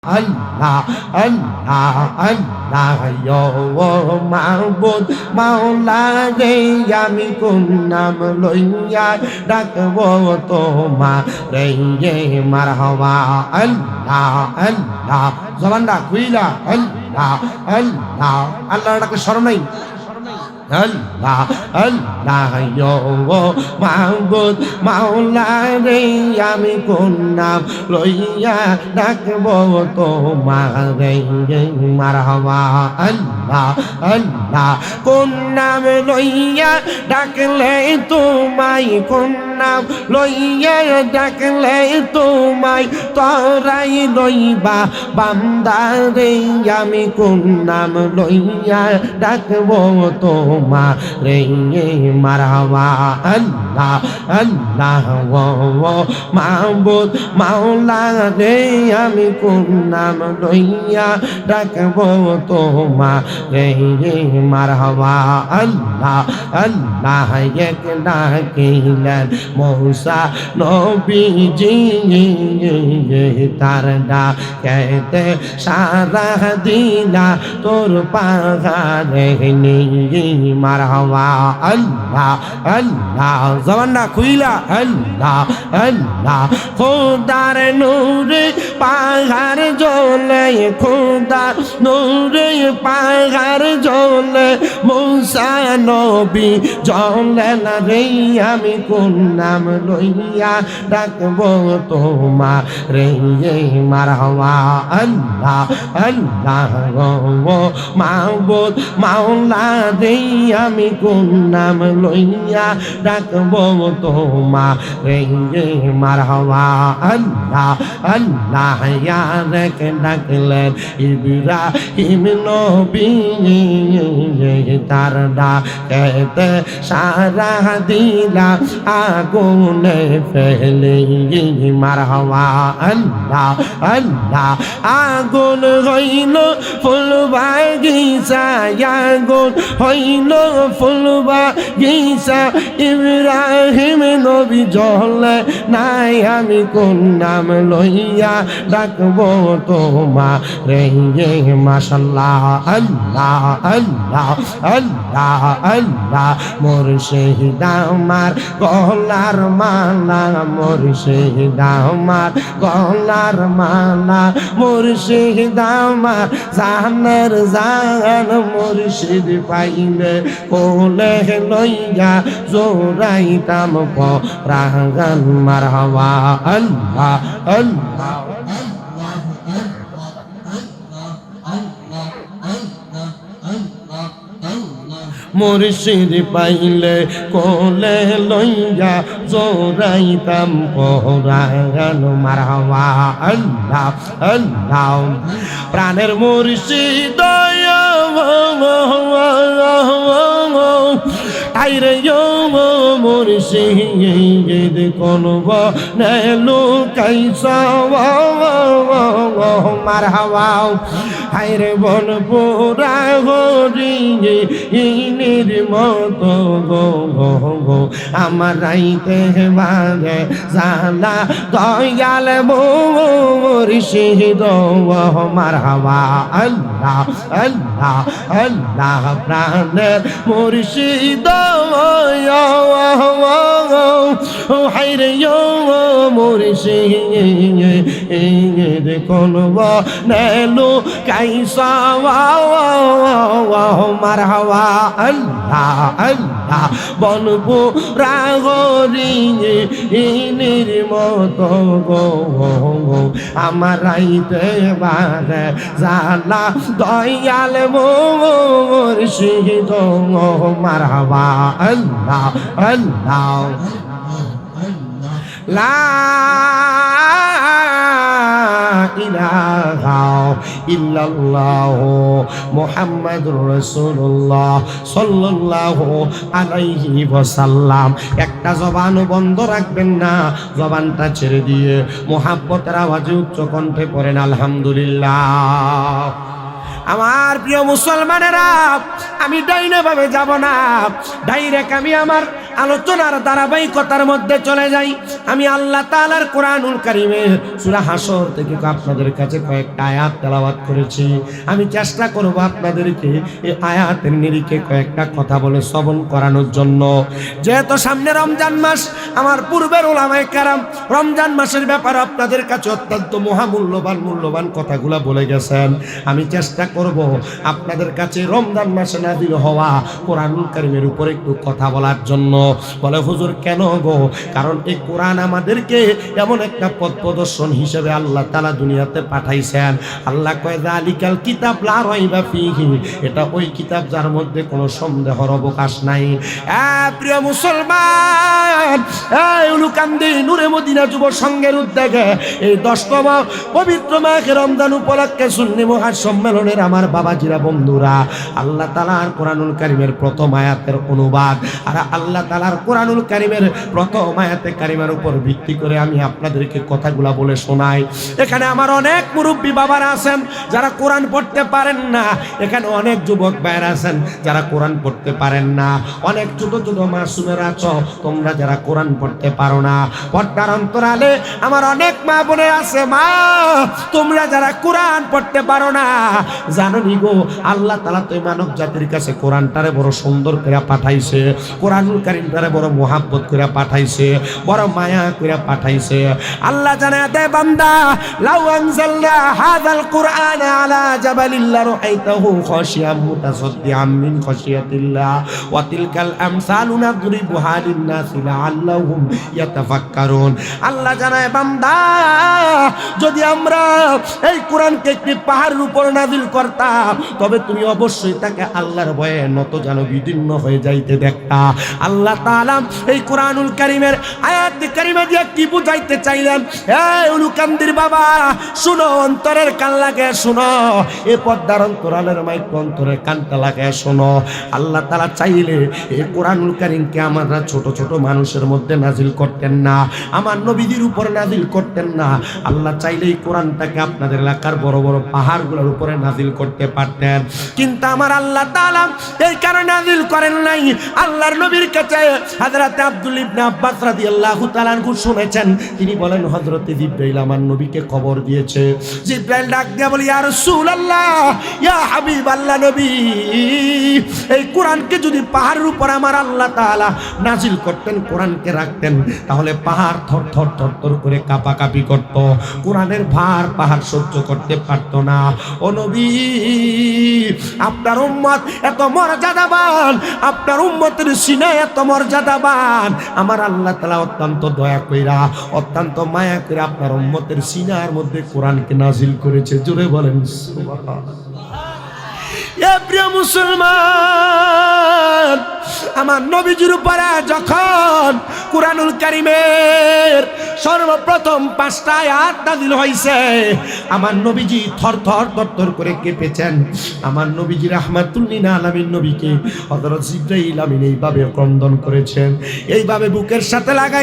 Allah, Allah, Allah, yo মাবুদ মাওলা রে আমি কোন নাম লইয়া ডাকবো তোমারে মারহাবা আল্লাহ আল্লাহ জবানটা খুইলা আল্লাহ আল্লাহ আল্লাহ ডাকে শরণ নাই Allah, Allah, yo মাবুদ মাওলা রে আমি কোন নাম লইয়া ডাকবো তোমারে মারহাবা আল্লাহ আল্লাহ কোন নাম লইয়া ডাকলে তোমায় কোন নাম লইয়া ডাকলে তোমায় তরাই লইবা বান্দারে আমি কোন নাম লইয়া ডাকবো তোমারে মারহাবা আল্লাহ আল্লাহ ও মাবুদ মাওলা রে আমি কোন নাম লইয়া ডাকবো তোমারে মারহাবা আল্লাহ আল্লাহ এক ডাকিলেন মূসা নবীজি তার ডাকেতে সারা দিলা তোর পাহাড়ে নিয়ে মারহাবা আল্লাহ আল্লাহ জবানটা খুইলা আল্লাহ আল্লাহ খোদার নূরে পাহাড় জ্বলে খোদার নূরে পাহাড় জ্বলে মূসা নবী জ্বলে না রে আমি কোন নাম লইয়া ডাকবো তোমারে মারহাবা আল্লাহ আল্লাহ গো মাবুদ মাওলা রে আমি কোন নাম লইয়া ডাকবো তোমারে মারহাবা আল্লাহ আল্লাহ ইয়ারক ডাকলেন ইব্রাহিম নবী তার ডাকেতে সারা দিলা আগুনে ফেলে মারহাবা আল্লাহ আল্লাহ আগুন হইল ফুল বাগিচা আগুন হইল ফুল বাগিচা ইব্রাহিম নবী জ্বলে নাই আমি কোন নাম লইয়া ডাকবো তোমারে মাশাআল্লাহ আল্লাহ আল্লাহ আল্লাহ আল্লাহ মুর্শিদ আমার গলার মালা মুর্শিদ আমার গলার মালা মুর্শিদ আমার জানের জান মুর্শিদ পাইলে কোলে লইয়া জোরাইতাম পরাগান মারহাবা আল্লাহ আল্লাহ মুর্শিদ পাইলে কোলে লইয়া জোরাইতাম পরাগান মারহাবা আল্লাহ আল্লাহ প্রাণের মুর্শিদ আইরে মুর্শিদ কোন বনেলু কাইসা মারহাবা আইরে বন পুরা হরি নির্মত গো গো আমার রাইতে বাজে জালা দয়াল মুর্শিদ মারহাবা আল্লাহ আল্লাহ আল্লাহ প্রাণের মুর্শিদ হাইরে মুর্শিদ কোন বনেলু কাইসা মারহাবা আল্লাহ আল্লাহ বলবো রাগরি নির্মত গো আমার রাইতে বারে জালা দয়াল মুর্শিদ মারহাবা আল্লাহ আল্লাহ লা ইলাহা ইল্লাল্লাহু মুহাম্মাদুর রাসূলুল্লাহ সাল্লাল্লাহু আলাইহি ওয়াসাল্লাম একটা জবান বন্ধ রাখবেন না জবানটা ছেড়ে দিয়ে মুহাব্বতের আওয়াজে উচ্চ কণ্ঠে পড়েন আলহামদুলিল্লাহ আমার প্রিয় মুসলমানেরা আমি ডাইনে ভাবে যাব না ডাইরেক্ট আমি আমার আলোচনার ধারাবাহিকতার মধ্যে চলে যাই আমি আল্লাহ তাআলার কোরআনুল কারীমের সূরা হাসর থেকে আপনাদের কাছে কয়েকটা আয়াত তেলাওয়াত করেছি। আমি চেষ্টা করব আপনাদেরকে এই আয়াতের নিরিখে কয়েকটা কথা বলে শ্রবণ করানোর জন্য। যেহেতু সামনে রমজান মাস, আমার পূর্বের উলামায়ে কেরাম রমজান মাসের ব্যাপারে আপনাদের কাছে অত্যন্ত মূল্যবান কথাগুলো বলে গেছেন। আমি চেষ্টা করব আপনাদের কাছে রমজান মাসে নাযিল হওয়া কোরআনুল কারীমের উপরে একটু কথা বলার জন্য। বলে হুজুর কেন গো? কারণ এই কোরআন আমাদেরকে এমন একটা পথ প্রদর্শন হিসেবে আল্লাহ তাআলা দুনিয়াতে পাঠাইছেন। আল্লাহ কয় যালিকাল কিতাব লা রাইবা ফীহি, এটা ওই কিতাব যার মধ্যে কোনো সন্দেহর অবকাশ নাই। প্রিয় মুসলমান, এই উলুকান্দি নূরে মদিনা যুব সংঘের উদ্যোগে এই 10তম পবিত্র মাহে রমজান উপলক্ষে সুন্নি মহাসম্মেলনের আমার বাবাজিরা বন্ধুরা, আল্লাহ তাআলার কোরআনুল কারীমের প্রথম আয়াতের অনুবাদ আর আল্লাহ তাআলার কোরআনুল কারীমের প্রথম আয়াতে কারিমার উপর ভিত্তি করে আমি আপনাদেরকে কথাগুলা বলে শোনাই। এখানে আমার অনেক মুরব্বী বাবারা আছেন যারা কোরআন পড়তে পারেন না, এখানে অনেক যুবক ভাইরা আছেন যারা কোরআন পড়তে পারেন না, অনেক ছোট ছোট মাসুমেরা আছো তোমরা যারা কোরআন পড়তে পারো না। পর্দার অন্তরালে আমার অনেক মা বোনে আছে, মা তোমরা যারা কোরআন পড়তে পারো না, জানো নি গো আল্লাহ তাআলা তো মানব জাতির কাছে কোরআনটারে বড় সুন্দর করে পাঠাইছে, কোরআনুল কারীমটারে বড় মুহাব্বত করে পাঠাইছে, বড় মায়া করে পাঠাইছে। আল্লাহ জানায় দেয় বান্দা, লাউ আনজালনা হাযাল কুরআনা আলা জাবালিন লারাআইতাহু খাশিয়াম মুতাসাদ্দিআম মিন খাশিয়াতিল্লাহ ওয়া তিলকাল আমসালু নাদরিবুহা লিন-নাসি লাআল্লাহুম ইয়াতাফাক্কারুন। আল্লাহ জানায় বান্দা, যদি আমরা এই কোরআনকে একটি পাহাড়ের উপর নাযিল করতাম তবে তুমি অবশ্যই তাকে আল্লাহর ভয়ে নত যেন বিদীর্ণ হয়ে যাইতে দেখতা। আল্লাহ তাআলা এই কোরআনুল কারীমের আয়াত কারিমা দিয়ে কি বুঝাইতে চাইলেন? এই উলুকান্দির বাবা শুনো, অন্তরের কান লাগায় শুনো, এ পর্দার অন্তরালের মাইক অন্তরের কানটা লাগায় শুনো। আল্লাহ তাআলা চাইলে এই কোরআনুল কারীমকে আমরা ছোট ছোট মানুষের মধ্যে নাজিল করতেন না, আমার নবীদের উপর নাজিল করতেন না। আল্লাহ চাইলে এই কোরআনটাকে আপনাদের এলাকার বড় বড় পাহাড়গুলোর উপরে নাজিল করতে পারতেন, কিন্তু আমার আল্লাহ তাআলা এই কারণে নাজিল করেন নাই। আল্লাহর নবীর কাছে হযরত আব্দুল ইবনে আব্বাস রাদিয়াল্লাহু তাআলা আনহু শুনেছেন, তিনি বলেন হযরত জিবরাইল আমার নবীকে খবর দিয়েছে। জিবরাইল ডাক দিয়ে বলে, ইয়া রাসূলুল্লাহ, ইয়া হাবিবাল্লাহ নবী, এই কোরআনকে যদি পাহাড়ের উপর আমার আল্লাহ তাআলা নাজিল করতেন, কোরআনকে রাখতেন, তাহলে পাহাড় থর থর থর থর করে কাঁপাকাঁপি করত, কোরআনের ভার পাহাড় সহ্য করতে পারত না। ও নবী, আপনার উম্মত এত মর্যাদাবান, আপনার উম্মতের সিনায় এত মর্যাদাবান, আমার আল্লাহ তাআলা অত্যন্ত দয়া কইরা অত্যন্ত মায়া করে আপনার উম্মতের সিনার মধ্যে কোরআনকে নাজিল করেছে। জোরে বলেন সুবহানাল্লাহ। এ প্রিয় মুসলমান, আমার নবীজির উপরে যখন কোরআনুল কারীমের সর্বপ্রথম 5টা আয়াত নাযিল হইছে, আমার নবীজি থর থর থর থর করে কেঁপেছেন। আমার নবীজি রাহমাতুল লিল আলামিন নবীকে হযরত জিবরাইল আমিন এইভাবে ক্রন্দন করেছেন, এইভাবে বুকের সাথে লাগাই